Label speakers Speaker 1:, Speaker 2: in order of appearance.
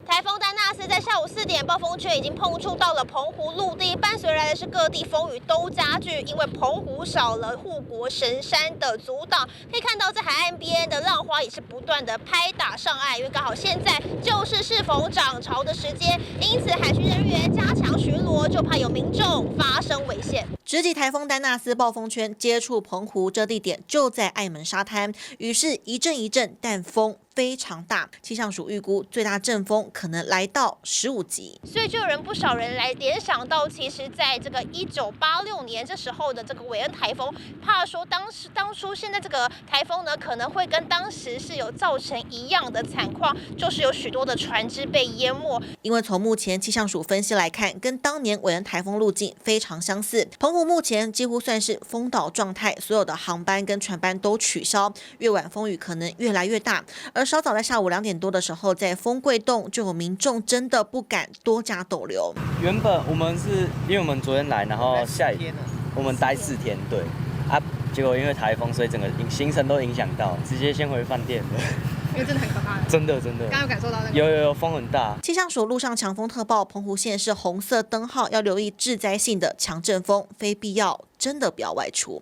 Speaker 1: 台风丹纳斯在下午4点，暴风圈已经碰触到了澎湖陆地，伴随而来的是各地风雨都加剧，因为澎湖少了护国神山的阻挡，可以看到在海岸边的浪花也是不断的拍打上岸，因为刚好现在就是适逢涨潮的时间，因此海巡人员加强巡逻，就怕有民众发生危险。
Speaker 2: 直击台风丹纳斯暴风圈接触澎湖，这地点就在爱门沙滩，于是一阵一阵，但风非常大，气象署预估最大阵风可能来到15级，
Speaker 1: 所以就有不少人来联想到，其实在这个1986年这时候的这个韦恩台风，怕说当初现在这个台风呢，可能会跟当时是有造成一样的惨况，就是有许多的船只被淹没。
Speaker 2: 因为从目前气象署分析来看，跟当年韦恩台风路径非常相似，澎湖目前几乎算是封岛状态，所有的航班跟船班都取消，越晚风雨可能越来越大。而稍早在下午2点多的时候，在丰贵洞就有民众真的不敢多加逗留。
Speaker 3: 原本我们是因为我们昨天来，然后下雨，我们待4天，对啊，结果因为台风，所以整个行程都影响到，直接先回饭店了。
Speaker 4: 因为真的很可怕。
Speaker 3: 真的。
Speaker 4: 刚刚有感受到那个？
Speaker 3: 有风很大。
Speaker 2: 气象署陆上强风特报，澎湖县是红色灯号，要留意致灾性的强阵风，非必要真的不要外出。